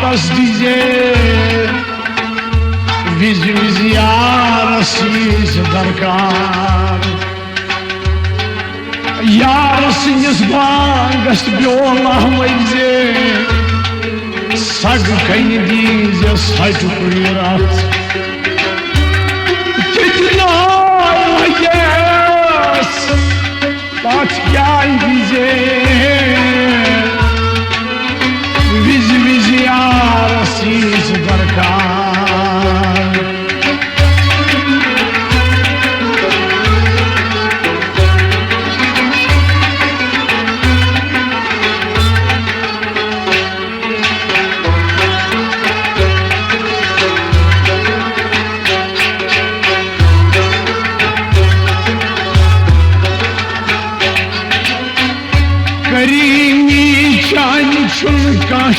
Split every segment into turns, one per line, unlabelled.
वापस दीजिए विज विज यार शीश दरकार यार सिंस बांगस ब्योल मजे सग कन दीज सट रात पथ क्या दीजे विज विज यार शीश दरकार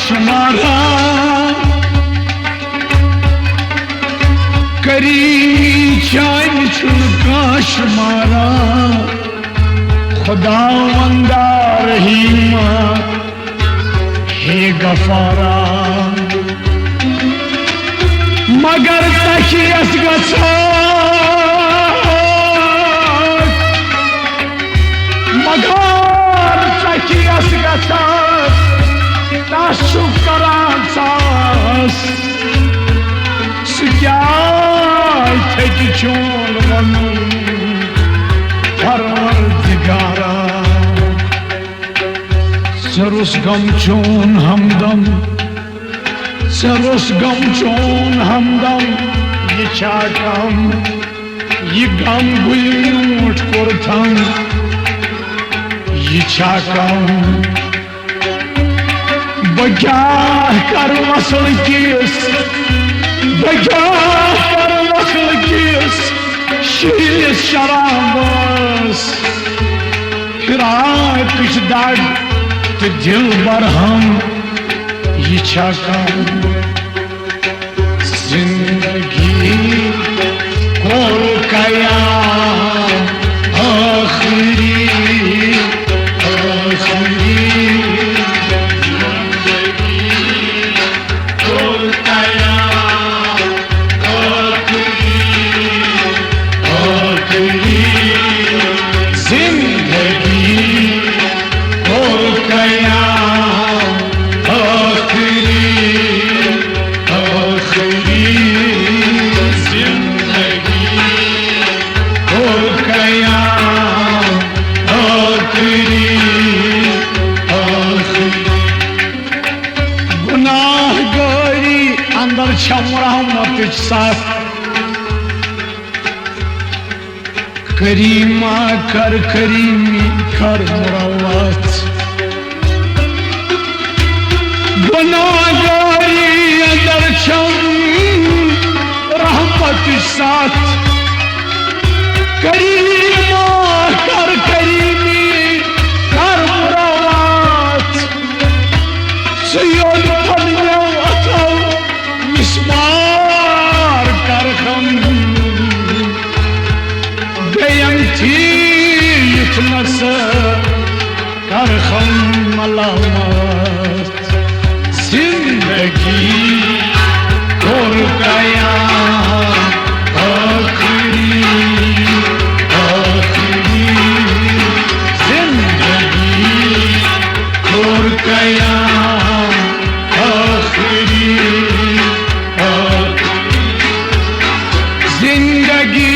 शुमारा करी चान चुनका शुमारा खुदा वंदा रहीमा हे गफारा मगर तकियस गछा मगर तकियस गछा ताशुफ करान सास सुक्याय थेकी चोन वनु परवरदिगारा सरुस गम चोन हमदम सरुस गम चोन हमदम ये चाकम ये गम गुलूट कुरथम ये चाकम बजा कर मसल किस बजा कर मसल किस शीश शराबस फिराक कुछ दाग तो दिल बरहम ये छकम जिंदगी और कया आखिरी करीमा कर करीमी कर मुरावत गुनाहगारी अंदर छम रहमत साथ करीमा कर करीमी कर मुरावत सैयद फन्ना अतो मिस्मार कर हम युथनस कर हम मलामत जिंदगी और कया आखिरी आखिरी जिंदगी और कया आखिरी जिंदगी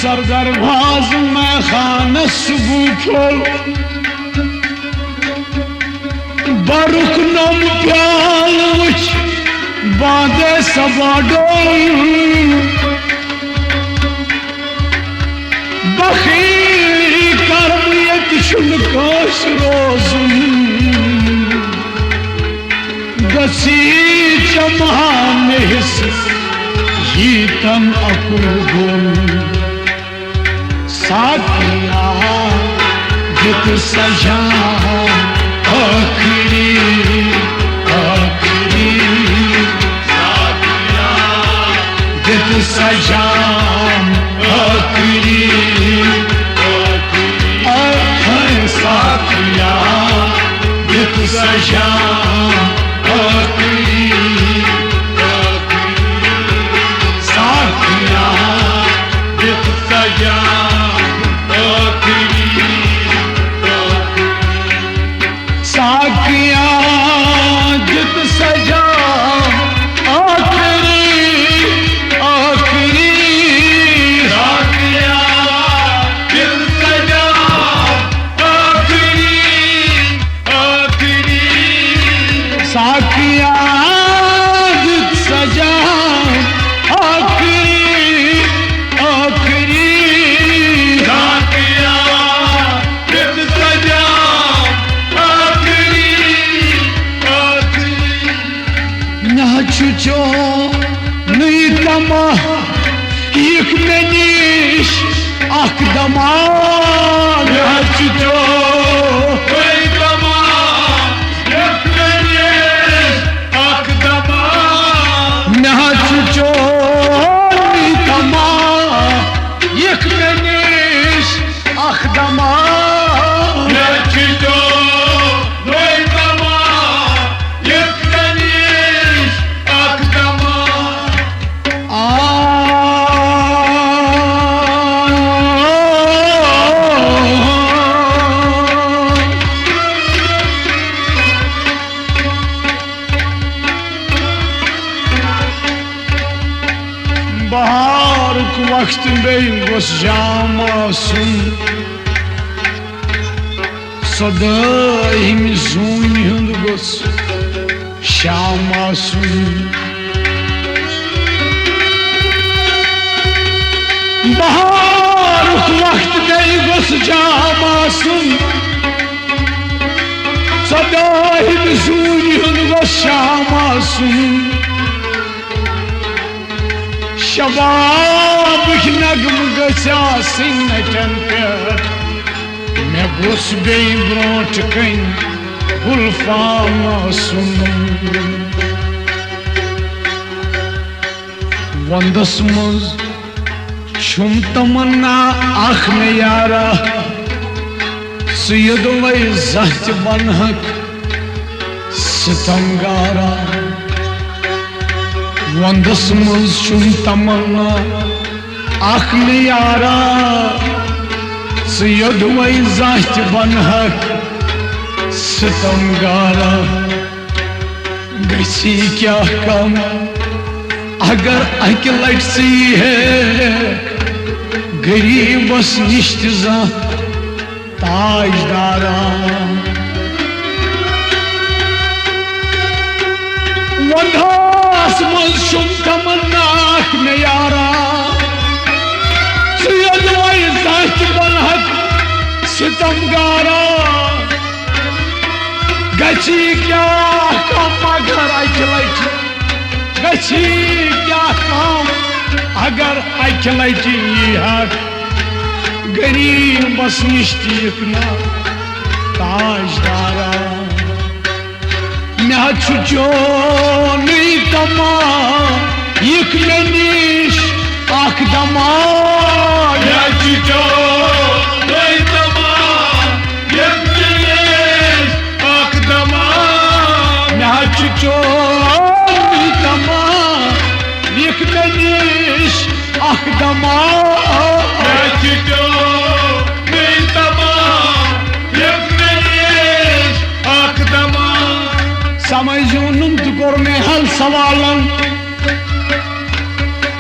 सरदरभाज में खानस बूफल बरुख नम प्याल उच बादे सबाडो बखीरी कर महानिस यीतन अकुल गुल साथिया जित सजा आखिरी आखिरी साथिया जित सजा आखिरी आखिरी साथिया जित सजा आखिरी साथिया जित सजा साकिया जित सजा आखिरी आखिरी साकिया जित सजा आखिरी आखिरी साकिया जित सजा आखिरी आखिरी साकिया जित सजा Чучо нитама их мениш ахдама чучо нитама их мениш ахдама чучо нитама их мениш ахдама чучо वक्त में गोस जामासुन सदाइम जून हुंद गोस शामासुन बहार वक्त में गोस जामासुन सदाइम जून हुंद गोस शामासुन शबाब नगम गचासिन नचन पे मैं गोस बे ब्रोट कन गुलफाम सुन वंदस मज छुम तमन्ना आख में यारा सैयद वै जहच बनहक सितंगारा वंदस मज छुम तमन्ना आख में यारा सैयद वै जहच बनहक सितंगारा गसी क्या कम अगर अकि लट सी है गरीबस निश्तिजा ताजदारा वंदस मज छुम तमन्ना आख में यारा सैयद वै जहच बनहक सितमगारा गची क्या कम अगर अकि लट गची क्या कम अगर अकि लट यीहक गरीबस निश ना ताजदारा मैं चोन तमा यिक मे निश अख दमा मैं चोन तमा यिक मे निश अख दमा मैं चोन तमा यिक मे निश अख दमा मैं चोन तमा यिक मे निश अख दमा समझूनुम तो कोर में हल सवालन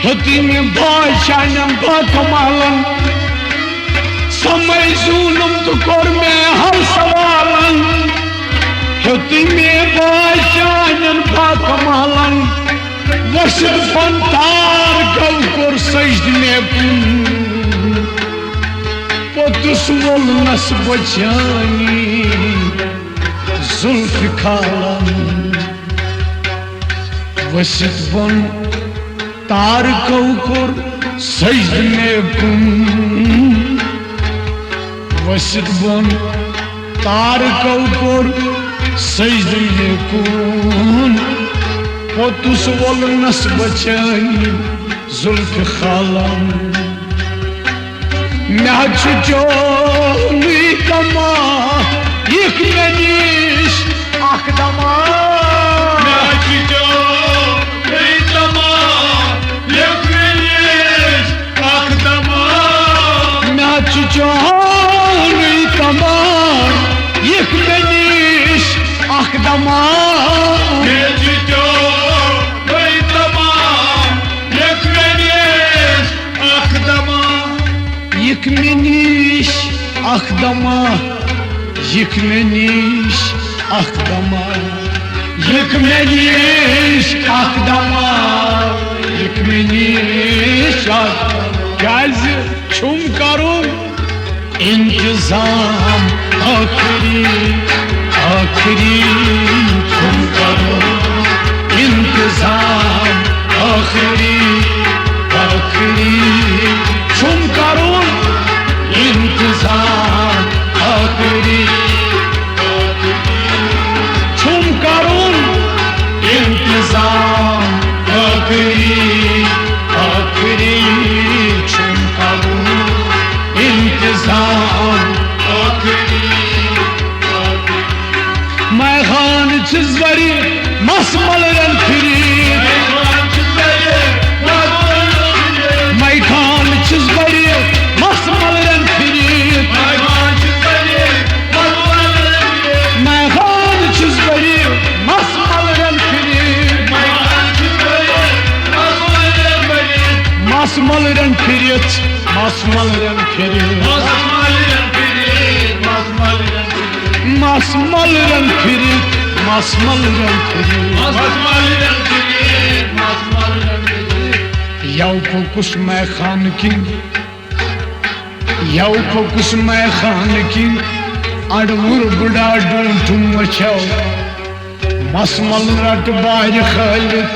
होती में बादशाहन कमालन समझूनुम तो कोर में हल सवालन होती में बादशाहन कमालन वशिद फंतार कल कोर सजद में पोतुस वोल नस बचानी जुल्फ खालन वसित बन तार कौकुर सजने कुन वसित बन तार कौकुर सजने कुन पोतुस वोलनस बचाई जुल्फ खालम म्याच चोली कमा एक मनीष आखदमा म्याच चोली कमा एक मनीष आखदमा म्याच चोली कमा एक मनीष आखदमा म्याच चोली कमा एक मनीष आखदमा एक मनीष आखदमा एक मनीष आखदमा एक मनीष आखदमा एक मनीष कैज छुम करो इंतजाम आखिरी आखिरी छुम करो इंतजाम आखिरी आखिरी छुम करो इंतजाम आखिरी छुम करुन इंतजाम आखिरी आखिरी छुम करुन इंतजाम आखिरी मैं खान चिज़वरी मसमल रन फिरी मैं खान चिज़वरी मसमल रन फिरी Masmal ren firit, masmal ren firit, masmal ren firit, masmal ren firit, masmal ren firit, masmal ren firit, masmal ren firit, masmal ren firit. Yav fokus मैं खान की, yav fokus मैं खान की, अड़मुर बुढ़ा ढूंढूं मचाओ, masmal रट बाज Khalid,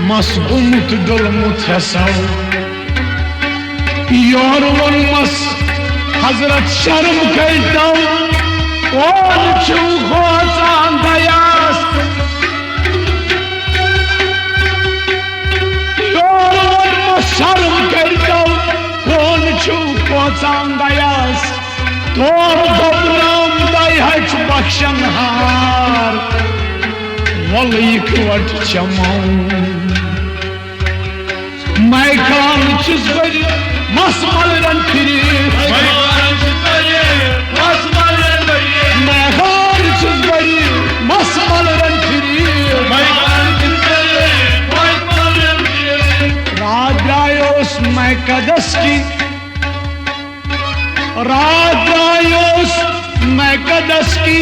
masbumut dolmut Hasao. Yor olmaz Hazret şarım kaydav Ol çuğuzan dayaz Yor olmaz şarım kaydav Ol çuğuzan dayaz Doğru toprağım day haç bakşan har Vallahi kıvat çamam Maykan çizgari Masmal ren firit Maykan çizgari Masmal ren firit Maykan çizgari Masmal ren firit Maykan çizgari Masmal ren firit Radrayos Maykadas ki Radrayos Maykadas ki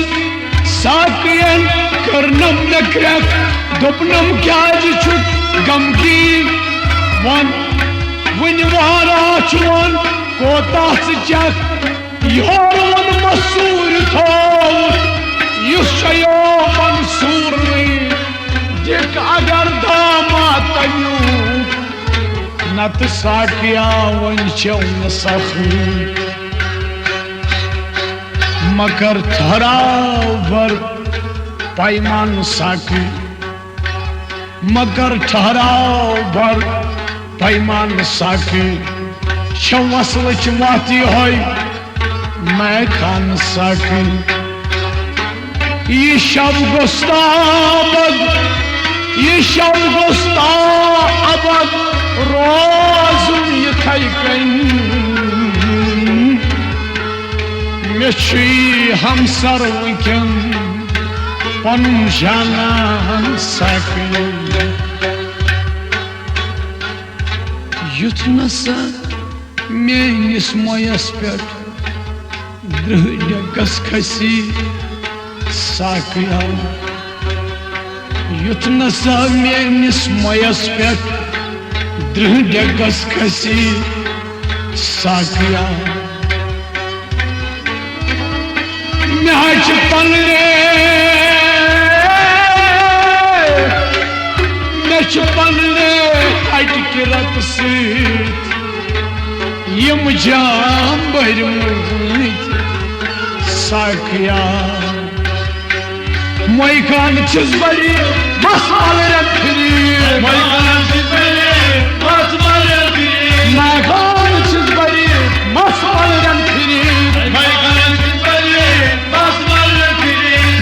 Sakiyen karnam nakrak Dopnam kyaj çuk Gamgir One When vara çuvan Kotah çak Yorun masur tavur Yuşayo mansur Dik agar damat ayuk Nat sakya vançav nasakhu Makar tharav var Payman sakhi Makar tharav var पैमान साकी शवसल चमाती है मैं खान साकी ये शब गुस्ताबद ये शब गुस्ताबद रोज ये थैकन मेची हम सरवकन पन जानान साकी Yut nasa menis moyas pet Drhdegas khasi sakya Yut nasa menis moyas pet Drhdegas khasi sakya Mehach panre पन्ने अटके रत सत यम जाम भरमत साखिया मैखान छस बड़ी मसाल रखी मैखान छस बड़ी मसाल रखी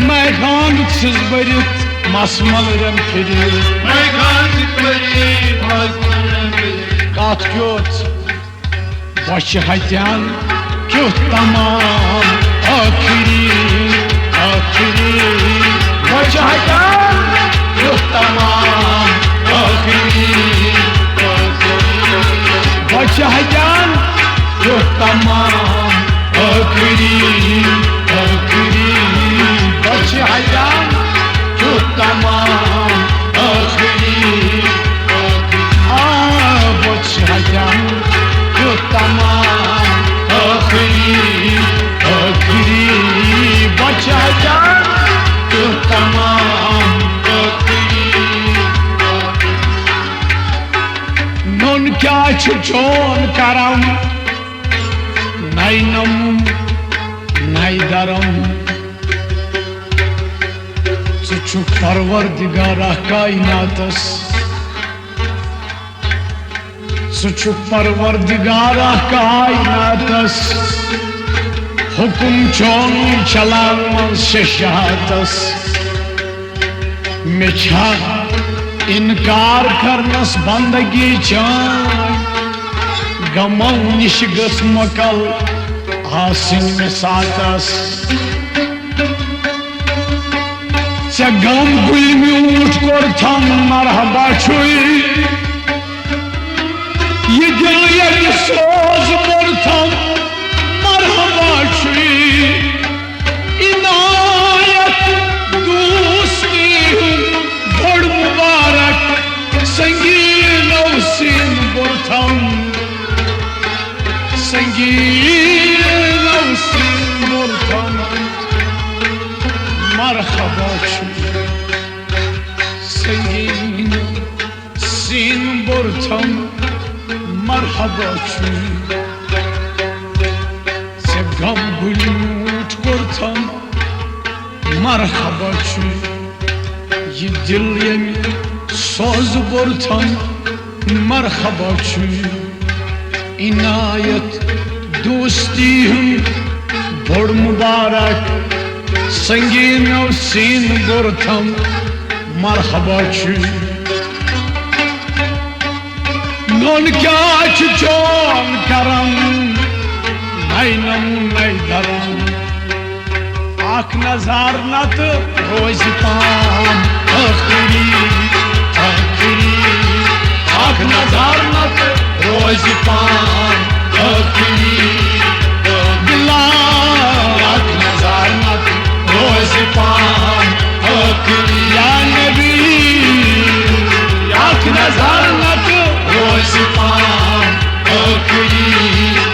मैखान छस बड़ी मसमल रखी कत क्योत बच हत्यान क्योत तमाम आखिरी आखिरी बच हत्यान क्योत तमाम आखिरी बच हत्यान क्योत तमाम आखिरी आखिरी बच हत्यान क्योत तमाम आखिरी बच हत्यान तमाम आखिरी आखिरी बचा जान तो तमाम आखिरी नोन क्या छुचोन करम नैनम नैदरम चुचु परवरदिगार कायनातस सुच परवरदिगार कायनातस हुकुम चोन चलान शहातस मेछा इनकार करनस बंदगी चान गमौ निश गस मकल आसिन में सातस च गम गुल में उठ कर थम मरहबा छुई ये दिल ये सोज मुर्थम मरहबा छुई इनायत दोस्ती बड़ मुबारक संगीन औसीन मुर्थम संगीन औसीन मुर्थम मरहबा छुई संगीन सीन मुर्थम मरहबा छुई से गम गुलूट कुर्थम मरहबा छुई ये दिल यमी सोज बुर्थम मरहबा छुई इनायत दोस्ती बड़ मुबारक संगीन सीन बुर्थम मरहबा छुई नोन क्या चोन करम नैनम नैदरम आख नजार नत रोज पाम आखिरी आखिरी आख नजार नत रोज पाम आखिरी दिला आख नजार नत रोज पाम आखिरी या नबी आख नजार नत रोज पाम आखिरी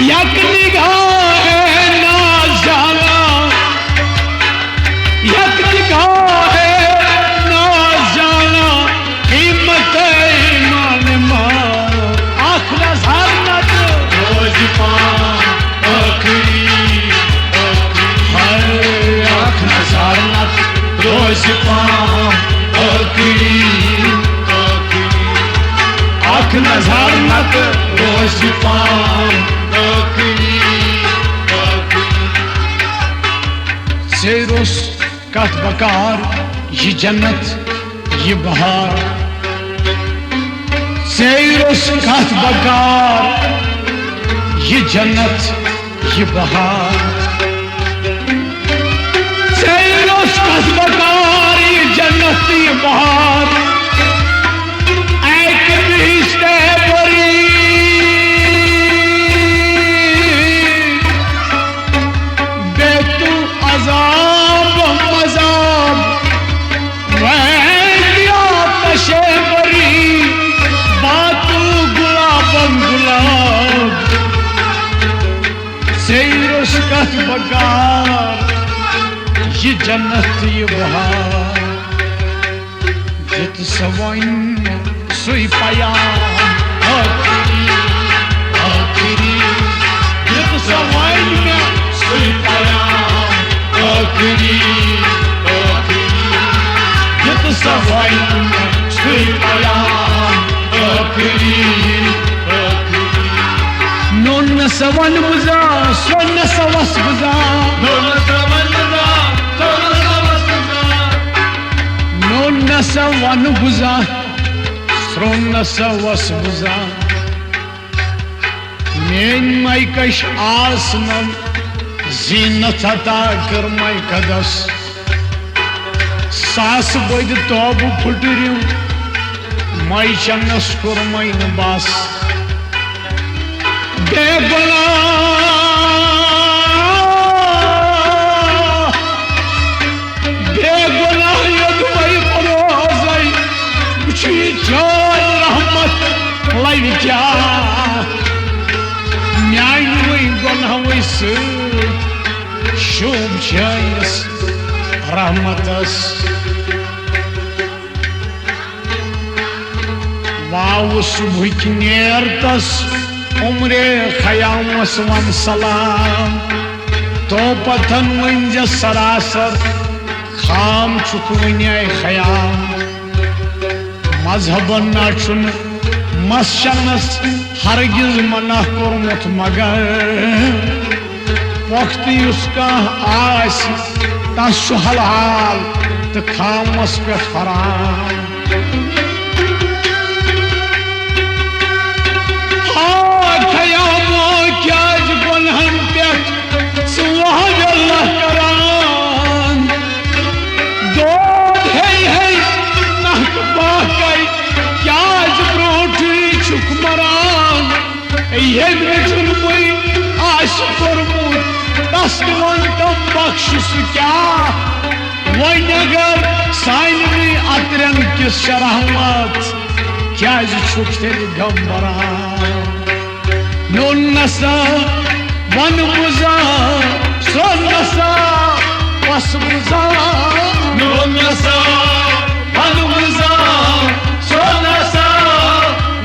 यक निगाह नाज जाना यक निगाह नाज जाना कीमत ईमान मार आख नज़र नत रोज पाम आखिरी आख नज़र नत रोज पाम आखिरी आख नज़र नत रोज पाम आखिरी सेरोस कत बकार ये जन्नत ये बहार सेरोस कत बकार ये जन्नत ये बहार सेरोस कत बकार ये जन्नत ये बहार बकार ये जन्नत ये बहार जित सवन सुई पयाम आखिरी आखिरी जित सवन सुई पयाम आखिरी आखिरी जित सवन सुई पयाम आखिरी आखिरी नोन सवन बुजा सोन सवस बुजा नोन सवन बुजा सोन सवस बुजा नोन सवन बुजा सोन सवस बुजा मेन माइकश आसनम जीनत अता कर माइ कदस सास बोद तोब फुटरिम माइ चन्नस कर माइ नबास बेगुनाह यदुवै परोजै बुझी जान रहमत लैव क्या न्याय वै गुनाहवै शुभ जायस रहमतस वाव सुबह नेरतस उम्रे खयामस वन सलाम तो पथन वंज सरासर खाम चुक वन्याय खयाम मजहबन नाचुन मस्चनस हरगिज मना कोरमुत मगर वक्त उसका आस तस हलाल तो खामस पे फराम बख्श क्या वगर सानवी अतरन किस शरहमत क्या गम बरान नोन नसा वन बुजा सोन नसा वस बुजा नोन नसा वन बुजा सोन नसा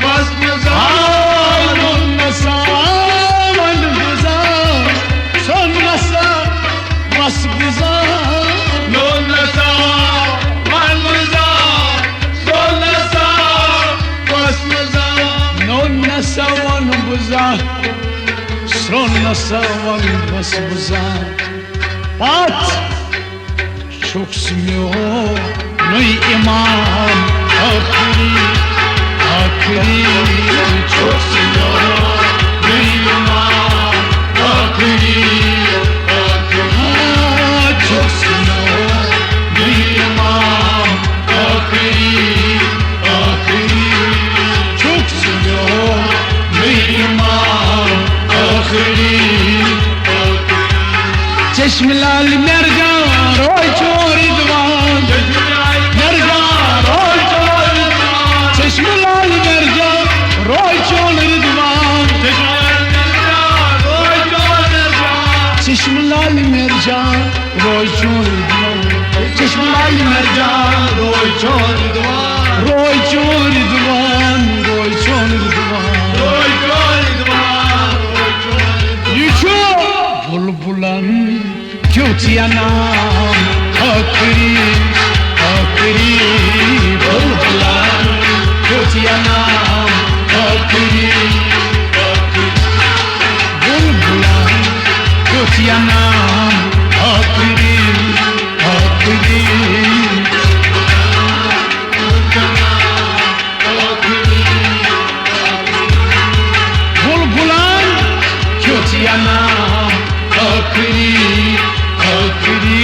वस बुजा नोन नसा वन बुजा सोन नसा वस बुजा नोन नसा वन बुजा सोन नसा वस बुजा नोन नसा वन बुजा सोन नसा वन वस बुजा पात शुक्स म्यो नई इमाम आखिरी आखिरी शुक्स म्यो नई इमाम आखिरी आखिरी शुक्स म्यो नई इमाम आखिरी आखिरी शुक्स म्यो नई इमाम आखिरी चश्मलाल मेरजा रोय चोरी दवान मेरजा रोय चोरी दवान चश्मलाल मेरजा रोय चोरी दवान चश्मलाल मेरजा रोय चोरी दवान चश्मलाल मेरजा रोय चोरी दवान रोय चोरी दवान रोय चोरी दवान रोय चोरी दवान ये छो बुलबुलन क्योंचिया नाम आखिरी आखिरी बुलबुलन क्योंचिया नाम आखिरी बुलबुलन क्योंचिया नाम आखिरी आखिरी बुलबुलन क्योंचिया नाम आखिरी आखिरी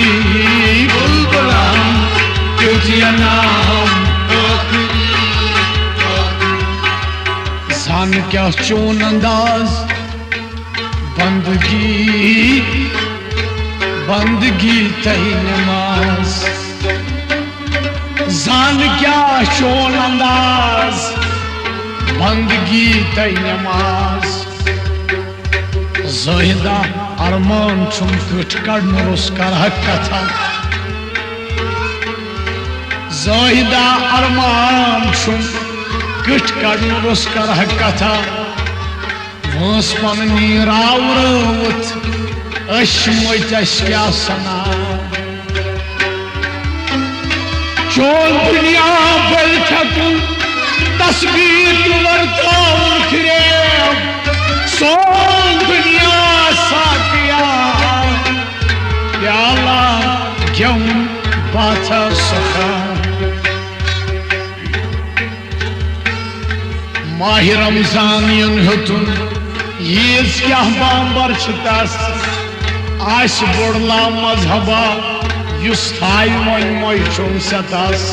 बुलबुलन क्योंचिया नाम आखिरी सान क्या चोन अंदाज बंदगी तई नमाज जान क्या चोन अंदाज बंदगी तई नमाज ज़ाहिदा अरमान चुम कट कड़न रोस कर कथा ज़ाहिदा अरमान छुम कठ कड़न रोस कर कथा वस पन नीरावरवत अश्मत क्या सना चोल दुनिया बल छकुन तस्वीर वर्ताउन खिरे सोल दुनिया साकिया प्याला जम बाथा सखा माह रमजान युन यीज क्या बाम्बर छतास आश बोड़ला मजहबा युस थाई मोय मोय चुम सतास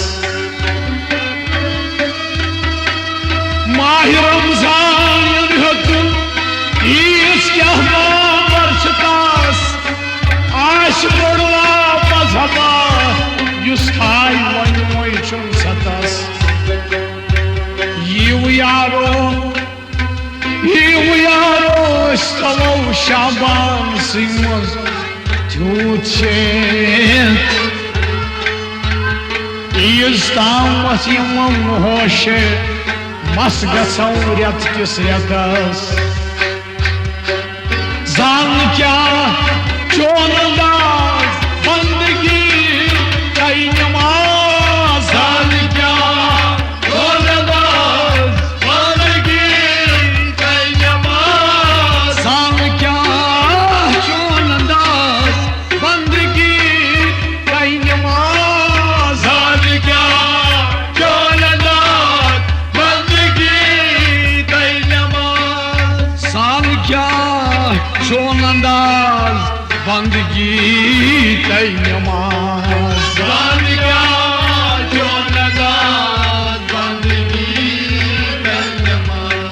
माह रमजान युन यीज क्या बाम्बर छतास आश बोड़ला मजहबा युस थाई मोय मोय चुम सतास यू यारो स्थलो शाबान सिंह झूठे ईज तामस यमन होश मस गसौ रेत किस रेतस जान क्या चोन अंदाज बंदगी कई नमाज जान क्या चोन अंदाज बंदगी कई नमाज जान क्या चोन अंदाज बंदगी कई नमाज जान क्या चोन अंदाज बंदगी कई नमाज जान क्या चोन अंदाज बंदगी कई नमाज जान क्या चोन अंदाज बंदगी कई नमाज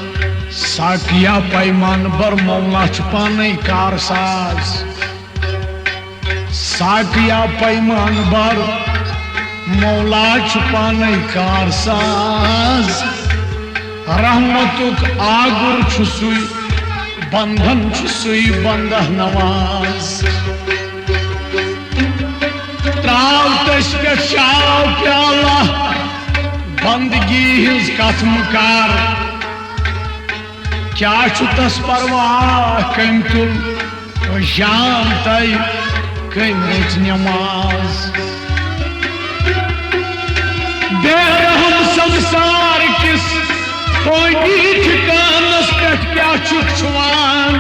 साकिया पैमान बर मौला पाने कारसाज साकिया पैमान बर मौला पाने कारसाज रहमतुक आगुर छुसुई बंधन छुसुई बंदह नवाज त्राव तश पे शाव प्याला बंदगी हिज कथ मुकार क्या तस परवाह कम तुल शाम तय कम रच नमाज बेरहम संसार किस कोई ठिकानस पे क्या छुवान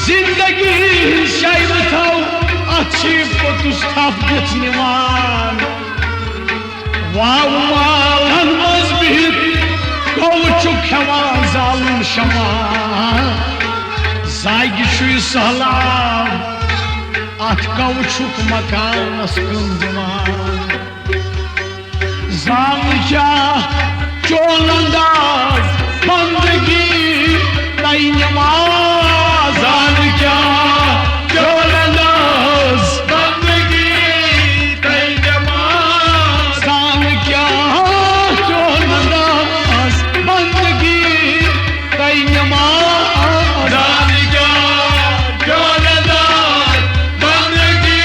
जिंदगी शायद थो अच्छी पोतुस थप दित निवान वाव मालन मज बिहित गौ खेवान जालुन शमा जायग सहलाब अथ गौ मकानस कन दिवान जान क्या चोन अंदाज बंदगी कई नमाज जान क्या चोन अंदाज बंदगी कई नमाज जान क्या चोन अंदाज बंदगी कई नमाज जान क्या चोन अंदाज बंदगी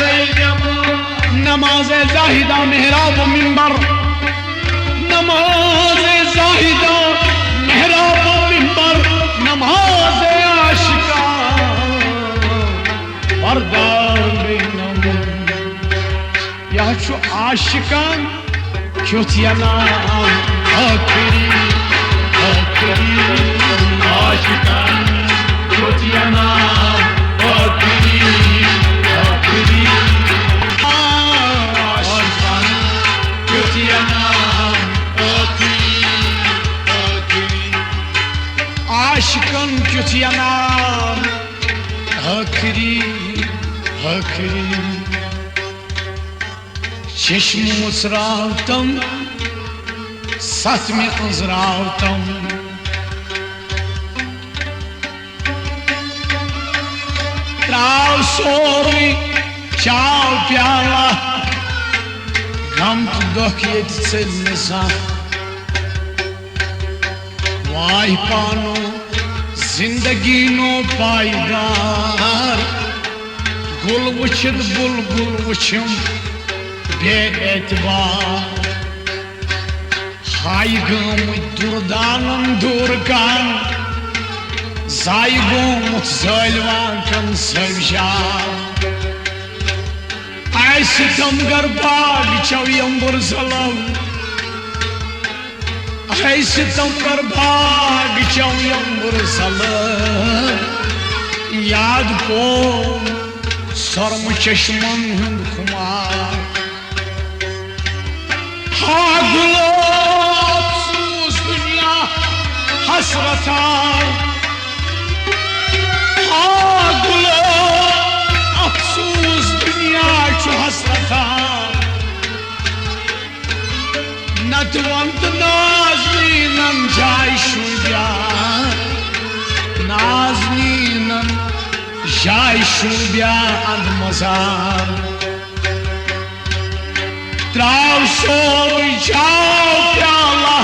कई नमाज नमाज जाहिदा मेहराब मिंबर नमाज जाहिदा मेहराब मिंबर नमाज आशिका बरदार या छु आशिकान क्यों नाम आखिरी आखिरी आशिकान क्यों नाम आखिरी आखिरी आशिकान क्यों नाम आशिकन क्यों नाम आखिरी आखिरी चश्म मुसरावतम सच में अंजरावतम त्राव सोरी चाव प्याला गम तो दुख ये निसा वाई पानो जिंदगी नो पायदार गुल वुछित बुलबुल वुछम बेएतबार हाय गमुत दुर्दानन दुर्गान जाय गोमुत जलवान सवजार ऐसे तमगर बाग चौयंबर जलम ऐसे तमगर बाग चौयंबर जलम याद को सरम चश्मन हंद खुमार हा गुलो अफसूस दुनिया हसरता हा गुलो अफसूस दुनिया चु हसरता नतवंत नाज़नीनन जाय शुजा नाज़नीनन जाय शुब्या अंद मजार त्राव सोल जाओ प्याला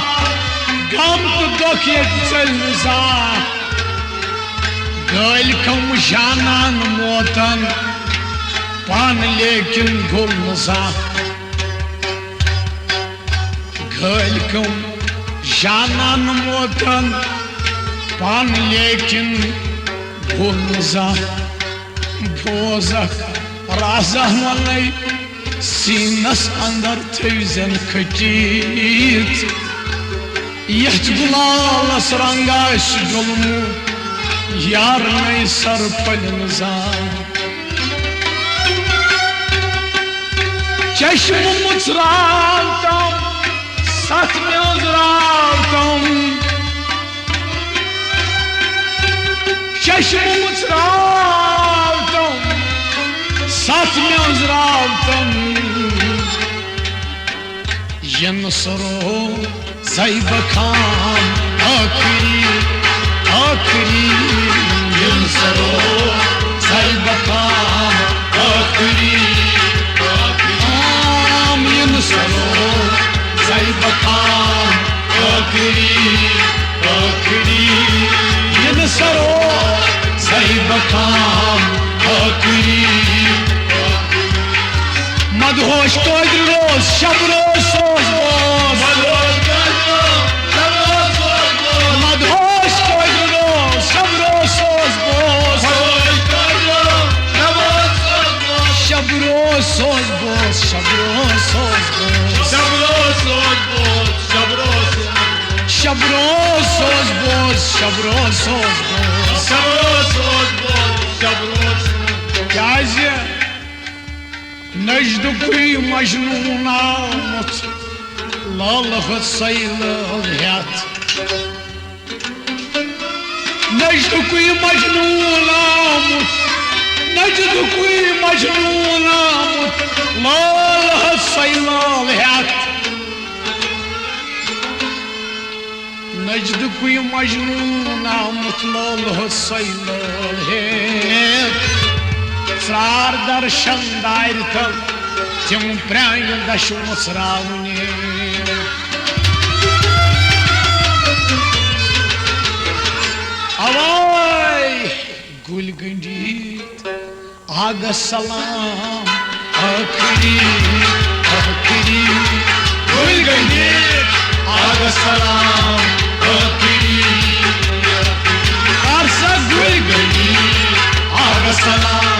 गम तो दोखियत चलजा गल कम जानन मोतन पान लेकिन गुल नजा गल कम जानन मोतन पान लेकिन गुल नजा भोजक राजा मलई सीनस अंदर थन खचीत यथ गुलालस रंगा डुलमु यार नई सर पलन चश्म मुचराव तम सत मेजराव तम चश्म मुचराव तम सत मेजराव तम यन सरो ज़ैब खान आखिरी आखिरी यन सरो ज़ैब खान आखिरी आम यन सरो ज़ैब खान आखिरी आखिरी यन सरो ज़ैब खान आखिरी मदहोश तोद रोज शब रोज सोज बोस मदहोश तोद रोज शब रोज सोज बोस शब रोज सोज बोस शब रोज सोज बोस शब रोज सोज बोस शब रोज सोज बोस क्या नजदुकुई मजनून आमुत लालह सैल हेत नजदुकुई मजनून आमुत नजदुकुई मजनून आमुत लालह सैल हेत नजदुकुई मजनून आमुत लालह सैल हेत सार दर्शन दायर तल तिम प्राण दशमस रावने अवाय गुल गंडीत आग सलाम आखिरी आखिरी गुल गंडीत आग सलाम आखिरी आरसा गुल गंडीत आग सलाम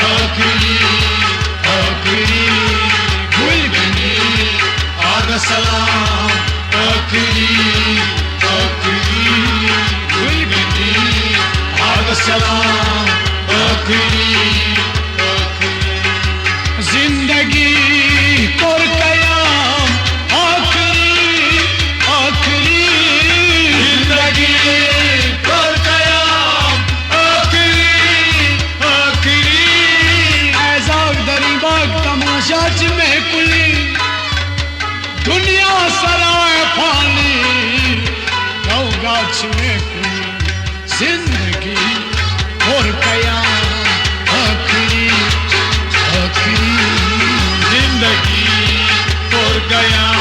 आखिरी आखिरी गुल गंडीत आग सलाम आखिरी आखिरी गुल गंडीत आग सलाम आखिरी जिंदगी कोर कयाम आखिरी आखिरी जिंदगी कोर कयाम आखिरी आखिरी ऐज़ाग दरीबाग तमाशाच में कुली दुनिया सराय फानी गाछ में कुली जिंदगी कोर कयाम आखिरी आखिरी जिंदगी कोर कयाम